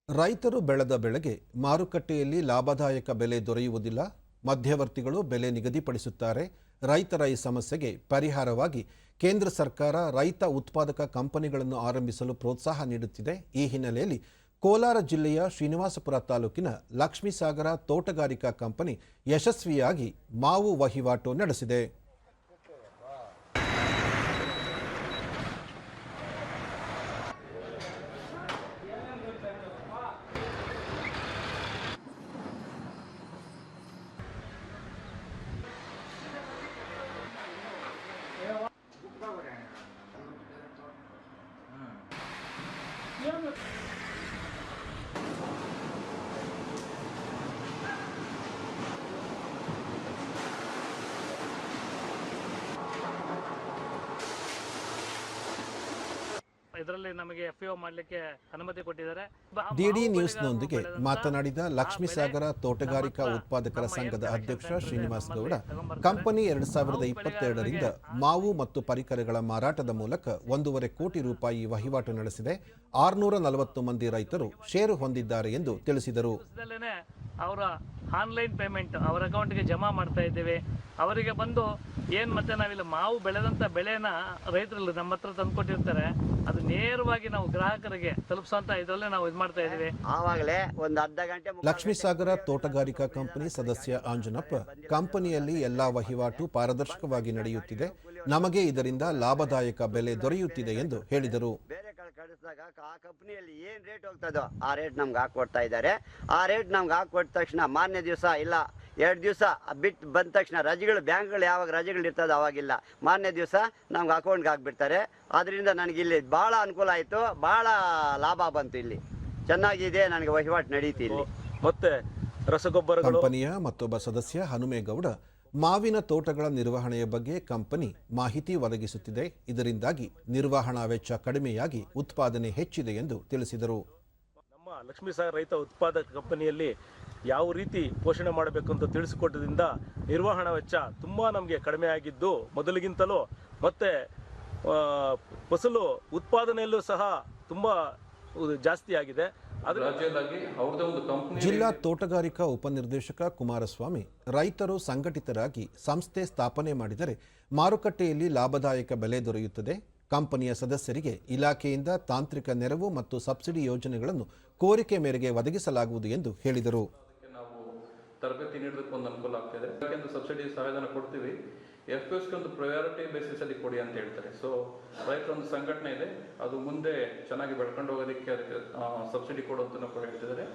ರೈತರು ಬೆಳೆದ ಬೆಳೆಗೆ ಮಾರುಕಟ್ಟೆಯಲ್ಲಿ ಲಾಭದಾಯಕ ಬೆಲೆ ದೊರೆಯುವುದಿಲ್ಲ. ಮಧ್ಯವರ್ತಿಗಳು ಬೆಲೆ ನಿಗದಿಪಡಿಸುತ್ತಾರೆ. ರೈತರ ಈ ಸಮಸ್ಯೆಗೆ ಪರಿಹಾರವಾಗಿ ಕೇಂದ್ರ ಸರ್ಕಾರ ರೈತ ಉತ್ಪಾದಕ ಕಂಪನಿಗಳನ್ನು ಆರಂಭಿಸಲು ಪ್ರೋತ್ಸಾಹ ನೀಡುತ್ತಿದೆ. ಈ ಹಿನ್ನೆಲೆಯಲ್ಲಿ ಕೋಲಾರ ಜಿಲ್ಲೆಯ ಶ್ರೀನಿವಾಸಪುರ ತಾಲೂಕಿನ ಲಕ್ಷ್ಮೀಸಾಗರ ತೋಟಗಾರಿಕಾ ಕಂಪನಿ ಯಶಸ್ವಿಯಾಗಿ ಮಾವು ವಹಿವಾಟು ನಡೆಸಿದೆ. ಇದರಲ್ಲಿ ನಮಗೆ ಎಫ್ಒ ಮಾಡಲಿಕ್ಕೆ ಅನುಮತಿ ಕೊಟ್ಟಿದ್ದಾರೆ. ಡಿಡಿ ನ್ಯೂಸ್ನೊಂದಿಗೆ ಮಾತನಾಡಿದ ಲಕ್ಷ್ಮೀಸಾಗರ ತೋಟಗಾರಿಕಾ ಉತ್ಪಾದಕರ ಸಂಘದ ಅಧ್ಯಕ್ಷ ಶ್ರೀನಿವಾಸ್ ಗೌಡ, ಕಂಪನಿ 2022ರಿಂದ ಮಾವು ಮತ್ತು ಪರಿಕರಗಳ ಮಾರಾಟದ ಮೂಲಕ 1.5 ಕೋಟಿ ರೂಪಾಯಿ ವಹಿವಾಟು ನಡೆಸಿದೆ. 640 ಮಂದಿ ರೈತರು ಷೇರು ಹೊಂದಿದ್ದಾರೆ ಎಂದು ತಿಳಿಸಿದರು. ಅವರ ಆನ್ಲೈನ್ ಪೇಮೆಂಟ್ ಅವರ ಅಕೌಂಟ್ಗೆ ಜಮಾ ಮಾಡ್ತಾ ಇದ್ದೇವೆ. ಅವರಿಗೆ ಬಂದು ಏನು ಮತ್ತೆ ನಾವಿಲ್ಲಿ ಮಾವು ಬೆಳೆದಂಥ ಬೆಳೆನ ರೈತರಲ್ಲಿ ನಮ್ಮ ಹತ್ರ ತಂದುಕೊಟ್ಟಿರ್ತಾರೆ, ಅದು ನೇರವಾಗಿ ನಾವು ಗ್ರಾಹಕರಿಗೆ ತಲುಪಿಸುವಂತ ಇದರಲ್ಲೇ ನಾವು ಇದು ಮಾಡ್ತಾ ಇದ್ದೀವಿ. ಆವಾಗಲೇ ಒಂದು ಅರ್ಧ ಗಂಟೆ. ಲಕ್ಷ್ಮೀಸಾಗರ ತೋಟಗಾರಿಕಾ ಕಂಪನಿ ಸದಸ್ಯ ಆಂಜನಪ್ಪ, ಕಂಪನಿಯಲ್ಲಿ ಎಲ್ಲಾ ವಹಿವಾಟು ಪಾರದರ್ಶಕವಾಗಿ ನಡೆಯುತ್ತಿದೆ. ನಮಗೆ ಇದರಿಂದ ಲಾಭದಾಯಕ ಬೆಲೆ ದೊರೆಯುತ್ತಿದೆ ಎಂದು ಹೇಳಿದರು. ಕಳಿಸಿದಾಗ ಆ ಕಂಪ್ನಿಯಲ್ಲಿ ಏನು ರೇಟ್ ಹೋಗ್ತದೋ ಆ ರೇಟ್ ನಮ್ಗೆ ಹಾಕೊಡ್ತಾ ಇದ್ದಾರೆ. ಆ ರೇಟ್ ನಮ್ಗೆ ಹಾಕೊಟ್ಟ ತಕ್ಷಣ ಮಾರನೇ ದಿವಸ ಇಲ್ಲ 2 ದಿವಸ ಬಿಟ್ಟು ಬಂದ ತಕ್ಷಣ ರಜೆಗಳು, ಬ್ಯಾಂಕ್ಗಳು ಯಾವಾಗ ರಜೆಗಳು ಇರ್ತದೆ ಅವಾಗಿಲ್ಲ, ಮಾರನೇ ದಿವಸ ನಮ್ಗೆ ಅಕೌಂಟ್ಗೆ ಹಾಕ್ಬಿಡ್ತಾರೆ. ಅದರಿಂದ ನನಗೆ ಇಲ್ಲಿ ಭಾಳ ಅನುಕೂಲ ಆಯಿತು, ಭಾಳ ಲಾಭ ಬಂತು. ಇಲ್ಲಿ ಚೆನ್ನಾಗಿದೆ, ನನಗೆ ವಹಿವಾಟು ನಡೀತಿ ಇಲ್ಲಿ. ಮತ್ತೆ ರಸಗೊಬ್ಬರ ಕಂಪನಿಯ ಮತ್ತೊಬ್ಬ ಸದಸ್ಯ ಹನುಮೇಗೌಡ, ಮಾವಿನ ತೋಟಗಳ ನಿರ್ವಹಣೆಯ ಬಗ್ಗೆ ಕಂಪನಿ ಮಾಹಿತಿ ಒದಗಿಸುತ್ತಿದೆ. ಇದರಿಂದಾಗಿ ನಿರ್ವಹಣಾ ವೆಚ್ಚ ಕಡಿಮೆಯಾಗಿ ಉತ್ಪಾದನೆ ಹೆಚ್ಚಿದೆ ಎಂದು ತಿಳಿಸಿದರು. ನಮ್ಮ ಲಕ್ಷ್ಮೀಸಾಗರ ರೈತ ಉತ್ಪಾದಕ ಕಂಪನಿಯಲ್ಲಿ ಯಾವ ರೀತಿ ಪೋಷಣೆ ಮಾಡಬೇಕು ಅಂತ ತಿಳಿಸಿಕೊಟ್ಟದಿಂದ ನಿರ್ವಹಣಾ ವೆಚ್ಚ ತುಂಬ ನಮಗೆ ಕಡಿಮೆ ಆಗಿದ್ದು ಮೊದಲಿಗಿಂತಲೂ, ಮತ್ತೆ ಫಸಲು ಉತ್ಪಾದನೆಯಲ್ಲೂ ಸಹ ತುಂಬ ಜಾಸ್ತಿ ಆಗಿದೆ. ಜಿಲ್ಲಾ ತೋಟಗಾರಿಕಾ ಉಪನಿರ್ದೇಶಕ ಕುಮಾರಸ್ವಾಮಿ, ರೈತರು ಸಂಘಟಿತರಾಗಿ ಸಂಸ್ಥೆ ಸ್ಥಾಪನೆ ಮಾಡಿದರೆ ಮಾರುಕಟ್ಟೆಯಲ್ಲಿ ಲಾಭದಾಯಕ ಬೆಲೆ ದೊರೆಯುತ್ತದೆ. ಕಂಪನಿಯ ಸದಸ್ಯರಿಗೆ ಇಲಾಖೆಯಿಂದ ತಾಂತ್ರಿಕ ನೆರವು ಮತ್ತು ಸಬ್ಸಿಡಿ ಯೋಜನೆಗಳನ್ನು ಕೋರಿಕೆ ಮೇರೆಗೆ ಒದಗಿಸಲಾಗುವುದು ಎಂದು ಹೇಳಿದರು. ನಾವು ತರಬೇತಿ ನೀಡೋದಕ್ಕೆ ಒಂದು ಅನುಕೂಲ ಆಗ್ತಿದೆ. ಯಾಕೆಂದ್ರೆ ಸಬ್ಸಿಡಿ ಸಹಾಯಧನ ಕೊಡ್ತೀವಿ, ಎಫ್ಎಸ್ಗೆ ಒಂದು ಪ್ರಯಾರಿಟಿ ಬೇಸಿಸ್ ಅಲ್ಲಿ ಕೊಡಿ ಅಂತ ಹೇಳ್ತಾರೆ. ಸೊ ರೈತರ ಒಂದು ಸಂಘಟನೆ ಇದೆ, ಅದು ಮುಂದೆ ಚೆನ್ನಾಗಿ ಬೆಳ್ಕೊಂಡು ಹೋಗೋದಕ್ಕೆ ಅದಕ್ಕೆ ಸಬ್ಸಿಡಿ ಕೊಡುವಂತ ಕೂಡ ಹೇಳ್ತಿದ್ದಾರೆ.